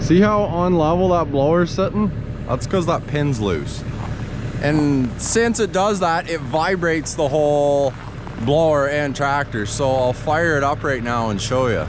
See how on level that blower's sitting? That's because that pin's loose. And since it does that, it vibrates the whole blower and tractor. So I'll fire it up right now and show you.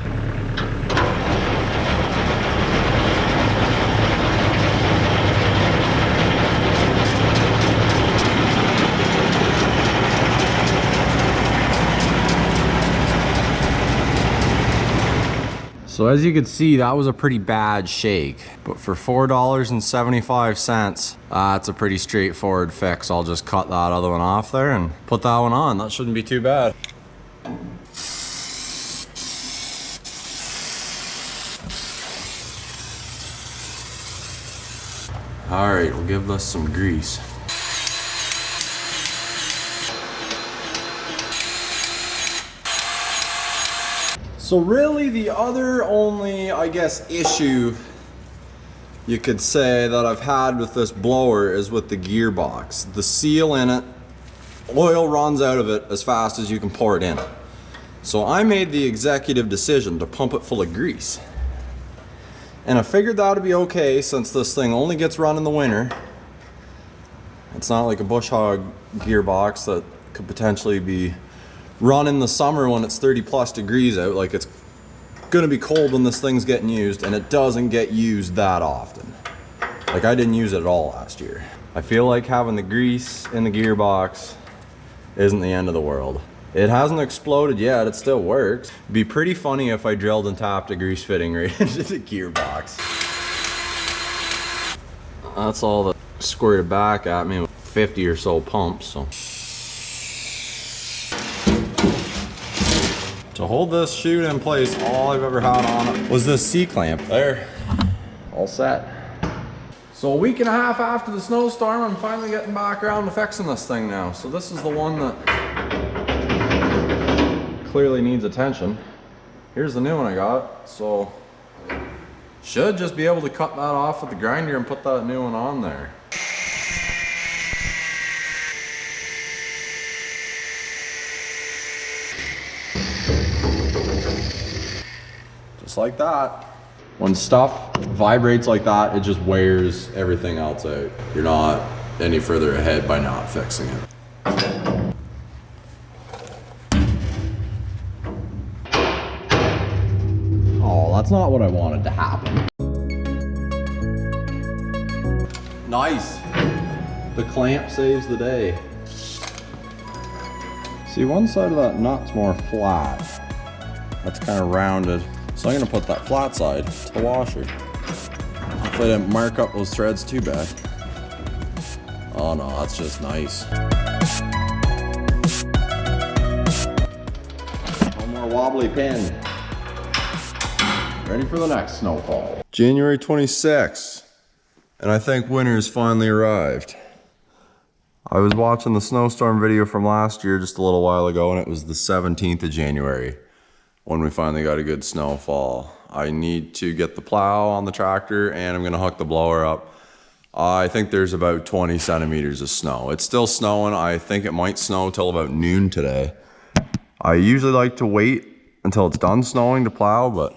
So as you can see, that was a pretty bad shake, but for $4.75, that's a pretty straightforward fix. I'll just cut that other one off there and put that one on. That shouldn't be too bad. All right, we'll give this some grease. So really the other only, I guess, issue you could say that I've had with this blower is with the gearbox. The seal in it, oil runs out of it as fast as you can pour it in. So I made the executive decision to pump it full of grease. And I figured that would be okay since this thing only gets run in the winter. It's not like a bush hog gearbox that could potentially be run in the summer when it's 30+ degrees out. Like, it's gonna be cold when this thing's getting used, and it doesn't get used that often. Like, I didn't use it at all last year. I feel like having the grease in the gearbox isn't the end of the world. It hasn't exploded yet, it still works. It'd be pretty funny if I drilled and tapped a grease fitting right into the gearbox. That's all that squirted back at me with 50 or so pumps, so. To hold this chute in place, all I've ever had on it was this C-clamp. There, all set. So a week and a half after the snowstorm, I'm finally getting back around to fixing this thing now. So this is the one that clearly needs attention. Here's the new one I got. So should just be able to cut that off with the grinder and put that new one on there. Just like that. When stuff vibrates like that, it just wears everything else out. You're not any further ahead by not fixing it. Oh, that's not what I wanted to happen. Nice. The clamp saves the day. See, one side of that nut's more flat. That's kind of rounded. So I'm gonna put that flat side to the washer. Hopefully I didn't mark up those threads too bad. Oh no, that's just nice. One more wobbly pin. Ready for the next snowfall. January 26th, and I think winter's finally arrived. I was watching the snowstorm video from last year just a little while ago, and it was the 17th of January. When we finally got a good snowfall. I need to get the plow on the tractor and I'm gonna hook the blower up. I think there's about 20 centimeters of snow. It's still snowing. I think it might snow till about noon today. I usually like to wait until it's done snowing to plow, but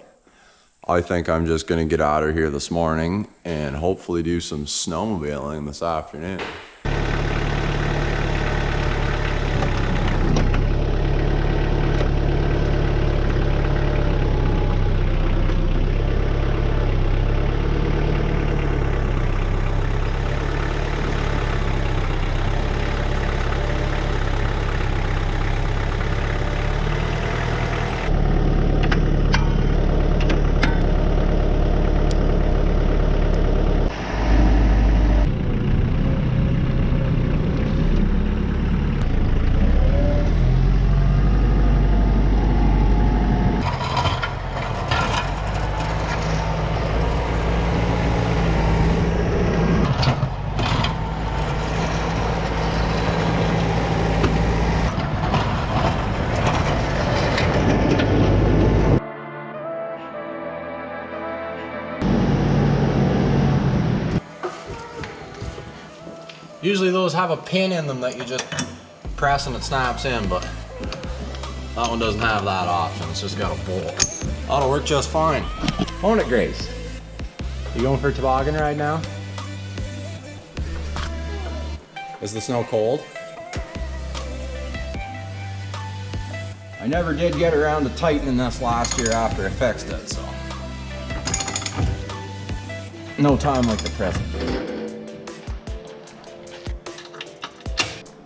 I think I'm just gonna get out of here this morning and hopefully do some snowmobiling this afternoon. Usually those have a pin in them that you just press and it snaps in, but that one doesn't have that option. It's just got a bolt. That'll work just fine. Won't it, Grace? You going for a toboggan ride now? Is the snow cold? I never did get around to tightening this last year after I fixed it, so. No time like the present.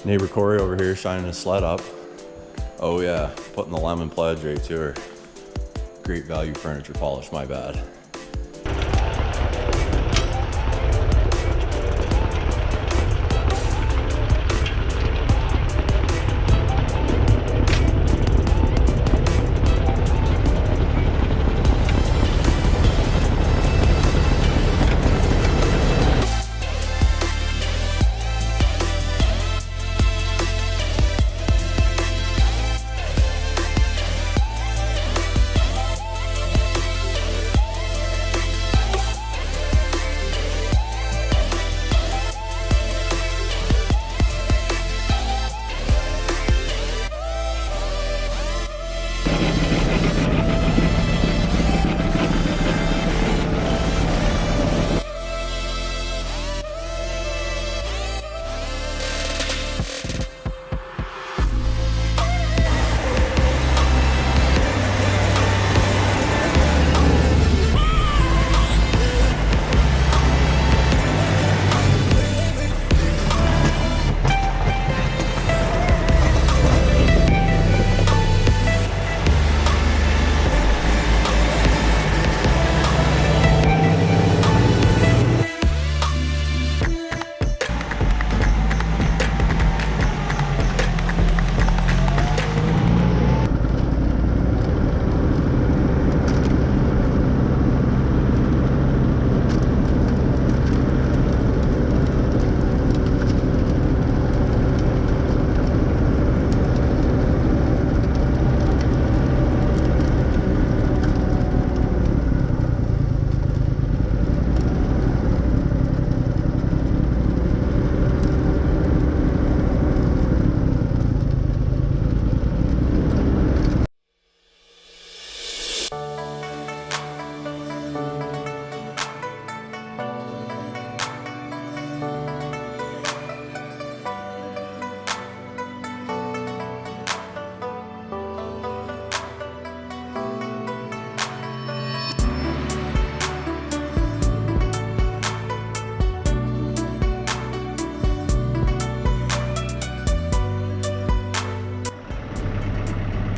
Neighbor Corey over here shining his sled up. Oh yeah, putting the lemon pledge right to her. Great value furniture polish, my bad.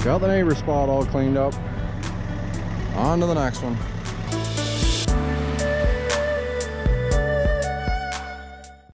Got the neighbor spot all cleaned up. On to the next one.